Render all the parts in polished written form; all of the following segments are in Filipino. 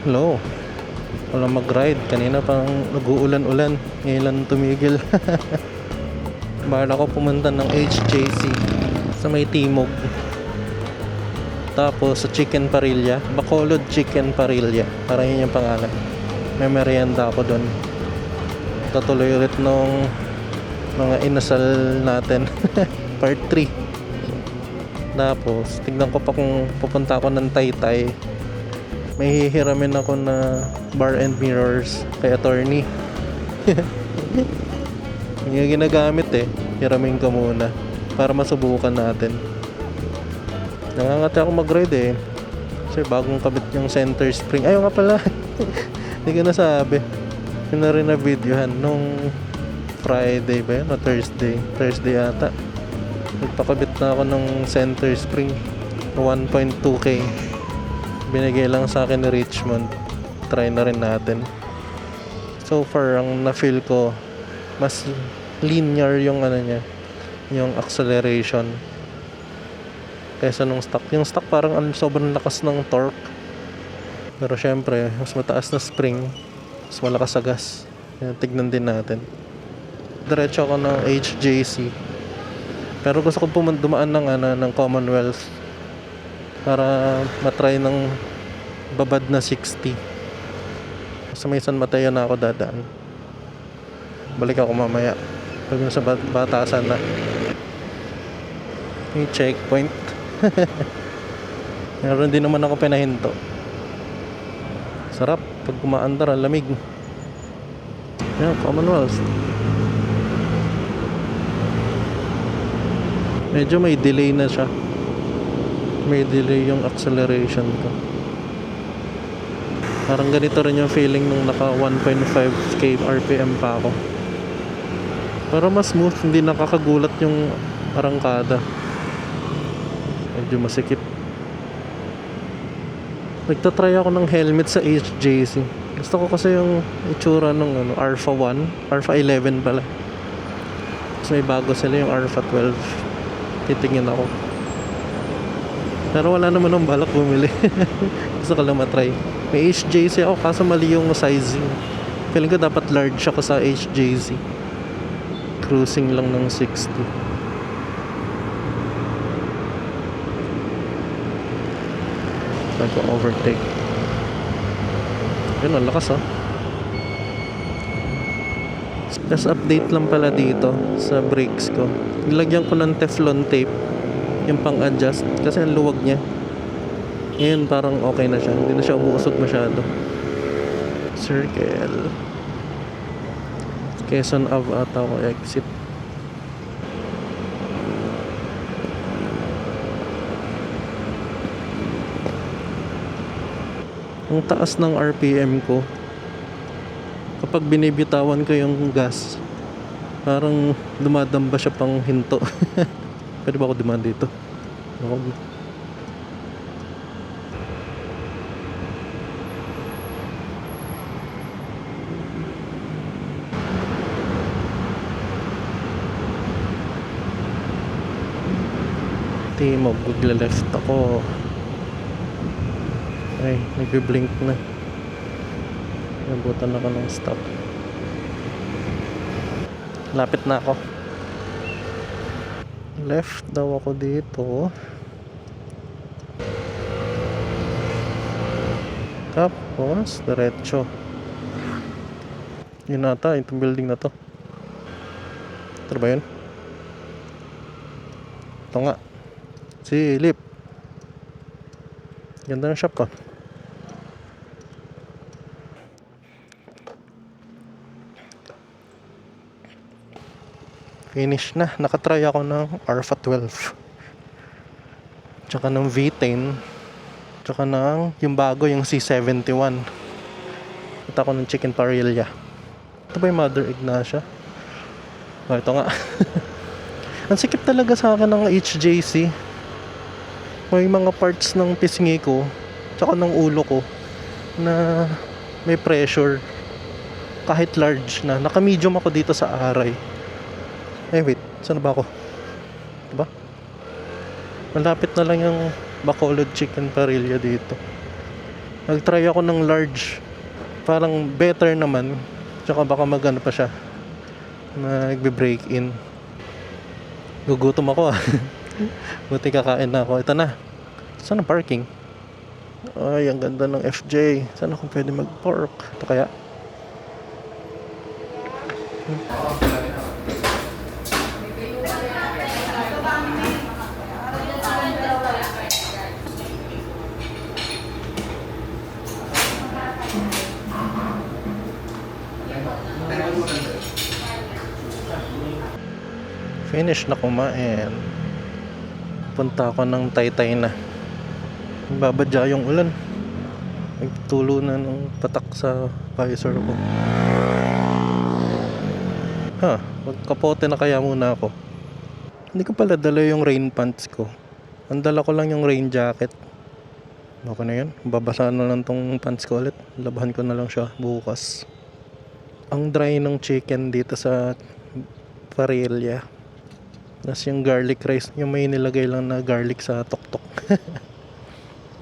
Hello. Walang mag-ride. Kanina pang nag-uulan-ulan. Ngayon lang tumigil. Bahala ko pumunta ng HJC sa may Timog. Tapos sa Chicken Parilla. Bacolod Chicken Parilla. Parang yun yung pangalan. May merienda ako doon. Tatuloy ulit nung mga inasal natin. Part 3. Tapos tignan ko pa kung pupunta ako ng Taytay. May hihiramin ako na bar and mirrors kay attorney. Hindi nga ginagamit eh. Hiramin ko muna para masubukan natin. Nangangati ako mag-ride eh. Kasi bagong kabit yung center spring. Ayaw nga pala. Hindi ko nasabi. Yun na rin na videohan nung Friday ba yun? O Thursday? Thursday ata. Nagpakabit na ako ng center spring. 1.2k. Binigay lang sa akin ni Richmond. Try na rin natin. So far, ang na-feel ko, mas linear yung ano niya, yung acceleration kaysa nung stock. Yung stock parang sobrang lakas ng torque. Pero syempre, mas mataas na spring, mas malakas sa gas. Yan, tignan din natin. Diretso ako ng HJC. Pero gusto ko dumaan ng Commonwealth para matry ng babad na 60. Sa may San Mateo na ako dadaan. Balik ako mamaya pag sa batasan na. May checkpoint. Meron din naman ako pinahinto. Sarap pag kumaandar, ang lamig. Yan, Commonwealth. Medyo may delay na siya. May delay yung acceleration ko. Parang ganito rin yung feeling nung naka 1.5k RPM pa ako. Pero mas smooth, hindi nakakagulat yung arangkada. Medyo masikip. Nagtatry ako ng helmet sa HJC. Gusto ko kasi yung itsura ng Alpha 1, Alpha 11 pala. Kasi may bago sila yung Alpha 12. Titingin ako. Pero wala naman ng balak bumili. Gusto ko lang matry. May HJC ako kaso mali yung sizing. Feeling ko dapat large ako sa HJC. Cruising lang ng 60. Nag-overtake. Yun, ang lakas oh. Just update lang pala dito sa brakes ko. Nilagyan ko ng Teflon tape yung pang-adjust kasi ang luwag niya. Ngayon parang okay na siya. Hindi na siya umuusog masyado. Circle. Quezon Ave ata ako exit. Ang taas ng RPM ko kapag binibitawan ko yung gas, parang dumadamba siya pang hinto. Pwede ba ako dumaan dito? Ako. Timog, magla-left ako. Ay, nagbe-blink na. Nabutan ako ng stop. Lapit na ako. Left daw ako dito. Tapos, diretso. Yun ata, itong building na to. Ito ba yun? Ito nga. Silip. Ganda ng shop ko. Finish na. Nakatry ako ng Alpha 12. Tsaka ng V10. Tsaka ng yung bago, yung C71. Ito ako ng Chicken Parilla. Ito ba yung Mother Ignacia? Oh, ito nga. Ang sikip talaga sa akin ng HJC. May mga parts ng pisngi ko tsaka ng ulo ko na may pressure kahit large na. Naka-medium ako dito sa aray. Eh wait, saan ba ako? Diba? Malapit na lang yung Bacolod Chicken Parilla dito. Nag-try ako ng large. Parang better naman. Tsaka baka magano pa siya. Magbe-break in. Gugutom ako ah. Buti kakain na ako. Ito na. Saan ang parking? Ay, ang ganda ng FJ. Saan ako pwede mag-park? Ito kaya? Finish na kumain. Punta ako ng Taytay na. Babadya yung ulan. Nagtulo na ng patak sa visor ko. Magkapote na kaya muna ako. Hindi ko pala dala yung rain pants ko. Ang dala ko lang yung rain jacket. Okay na yun. Babasa na lang tong pants ko ulit. Labahan ko na lang siya bukas. Ang dry ng chicken dito sa Parilla. Tapos yung garlic rice, yung may nilagay lang na garlic sa tuktok.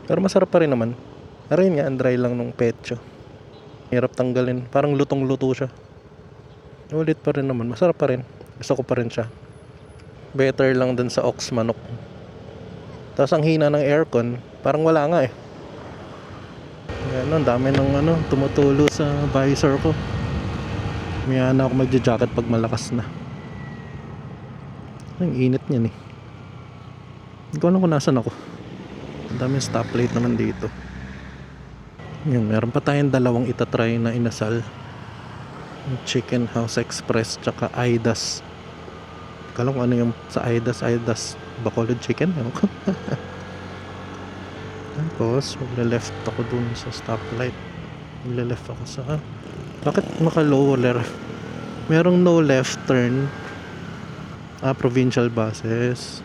Pero masarap pa rin naman. Pero yun nga, ang dry lang nung pecho. Hirap tanggalin. Parang lutong-luto siya. Ulit pa rin naman. Masarap pa rin. Gusto ko pa rin siya. Better lang dun sa ox manok. Tapos ang hina ng aircon, parang wala nga eh. Yan, ang dami ng tumutulo sa visor ko. Maya na ako magja-jacket pag malakas na. Ang init niyan eh. Hindi ko alam kung nasan ako. Ang daming stoplight naman dito. Yun, meron pa tayong dalawang itatry na inasal. Chicken House Express tsaka Aidas. Kala ko ano yung sa Aidas Bacolod chicken. Tapos magle-left ako dun sa stoplight. Magle-left ako sa bakit naka-low left? Merong no left turn. Provincial buses.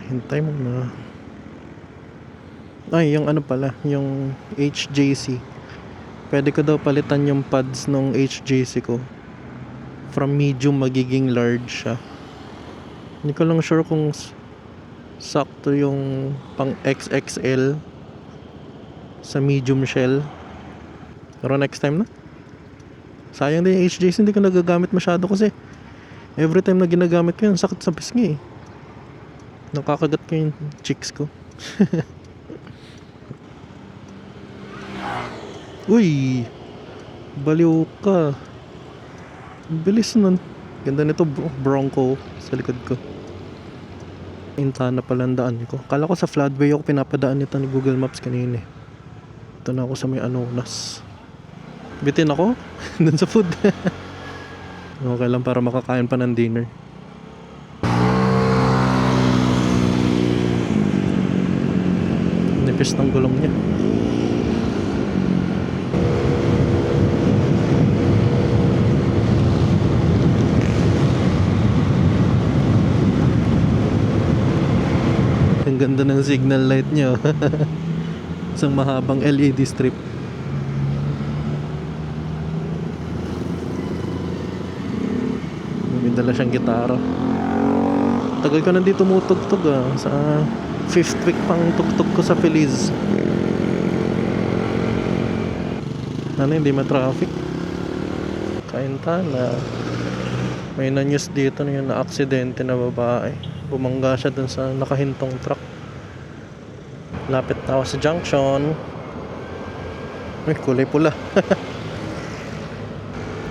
Hintay mo na. Ay, yung ano pala, yung HJC. Pwede ko daw palitan yung pads ng HJC ko. From medium magiging large siya. Hindi ko lang sure kung sakto yung pang XXL sa medium shell. Pero next time na. Sayang din yung HJC, hindi ko nagagamit masyado kasi every time na ginagamit ko yun, sakit sa pisngi eh. Nakakagat ko yung cheeks ko. Uy! Baliw ka. Bilis nun. Ganda nito Bronco sa likod ko. Intana pala ang daan ko. Kala ko sa floodway ako pinapadaan nito ni Google Maps kanina eh. Ito na ako sa may Anonas. Bitin ako dun sa food. Okay lang para makakain pa ng dinner. Nipis ng gulong niya. Ang ganda ng signal light niya. Isang mahabang LED strip. May dala siyang gitara. Tagal ko nandito tumutugtog sa 5th week pang tugtog ko sa Feliz. Hindi ma-traffic. Kaintana. May na-news dito na yung na-aksidente na babae. Bumangga siya dun sa nakahintong truck. Lapit na ako sa junction. Ay, kulay pula.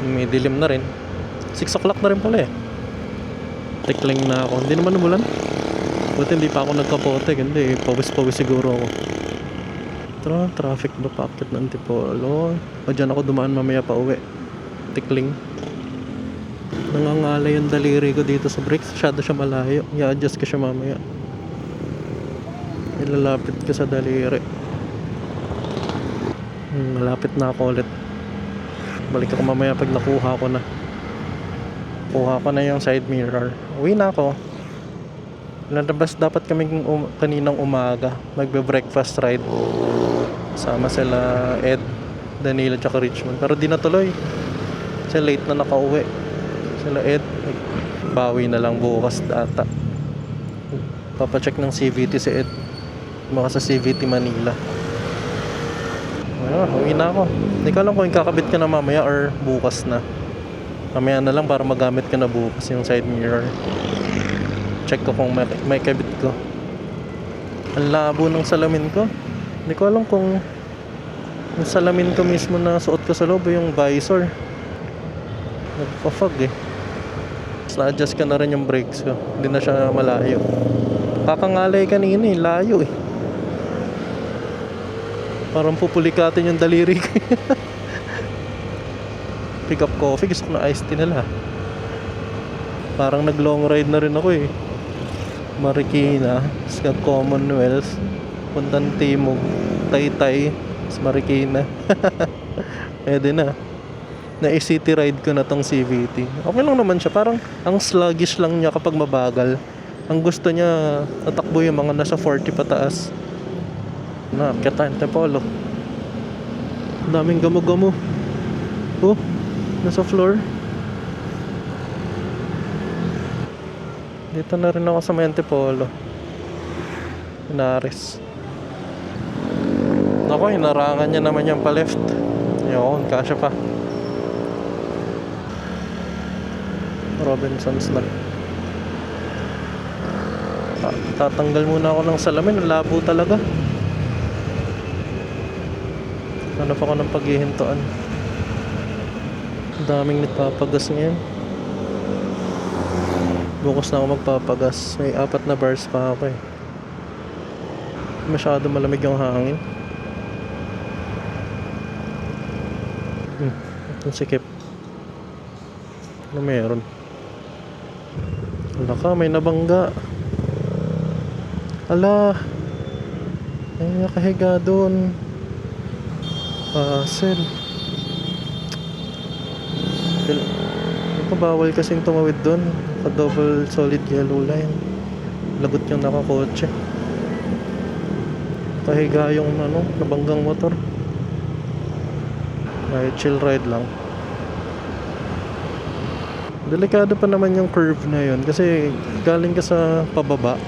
May dilim na rin. 6 o'clock na rin pala eh. Tikling na ako. Hindi naman umulan. Buti hindi pa ako nagkapote. Hindi, pawis-pawis siguro ako. Traffic na packet ng Antipolo. O dyan ako dumaan mamaya pa uwi. Tikling. Nangangalay yung daliri ko dito sa brakes. Masyado siya malayo. I-adjust ko siya mamaya. Ilalapit ko sa daliri. Malapit na ako ulit. Balik ako mamaya pag nakuha ko na. Kuha ko na yung side mirror. Uwi na ako. Nalabas dapat kami kaninang umaga. Magbe-breakfast ride. Sama sila Ed, Danilo, tsaka Richmond. Pero di natuloy. Kasi late na nakauwi. Sila Ed, bawi na lang bukas data. Papacheck ng CVT si Ed. Maka sa CVT Manila. Uwi na ako. Hindi ko alam kung kakabit ka na mamaya or bukas na. Mamaya na lang para magamit ka na bukas yung side mirror. Check ko kung may kabit ko. Ang labo ng salamin ko. Hindi ko alam kung yung salamin ko mismo na suot ko sa loob yung visor. Nagpa-fog eh. Tapos na-adjust ka na rin yung brakes ko. Hindi na siya malayo. Kakangalay kanina eh. Layo eh. Parang pupulikatin yung daliri ko. Pick up coffee. Gusto ko na iced tea nila. Parang nag long ride na rin ako eh. Marikina, Commonwealth, Puntan Timog, Taytay, Marikina. Pwede na. Na-city ride ko na tong CVT. Okay lang naman siya. Parang ang sluggish lang niya kapag mabagal. Ang gusto niya, tatakbo yung mga nasa 40 pataas. Na, kita yung Tepolo. Ang daming gamo-gamo. Oh, nasa floor. Dito na rin ako sa Antipolo. Inaris. Ako, inarangan niya naman yung pa-left. Yun, kasya pa. Robinsons na. Tatanggal muna ako ng salamin. Ang labo talaga. Hanap ako ng paghihintuan. Ang daming nagpapagas ngayon. Bukas na ako magpapagas. May 4 na bars pa ako eh. Masyado malamig yung hangin. Ang sikip. Ano meron? Wala ka, may nabangga. Ala. Ay, nakahiga doon. Pasel. Bawal kasing tumawid doon. Double solid yellow line. Lagot yung nakakotse. Pahiga yung nabanggang motor. Ay, chill ride lang. Delikado pa naman yung curve na yun kasi galing ka sa pababa.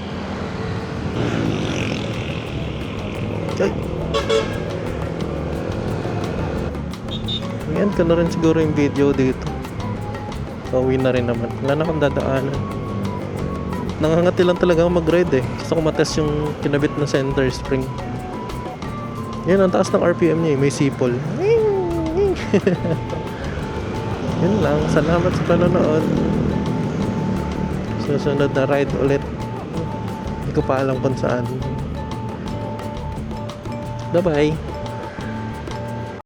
Ay! Ayan ka na rin siguro yung video dito. Pauwi na rin naman. Wala na akong dadaanan. Nangangati lang talaga ako mag-ride eh. Gusto ko matest yung kinabit na center spring. Yan, ang taas ng RPM niya eh. May sipol. Yun lang. Salamat sa panonood. Susunod na ride ulit. Hindi ko pa alam kung saan. Bye-bye.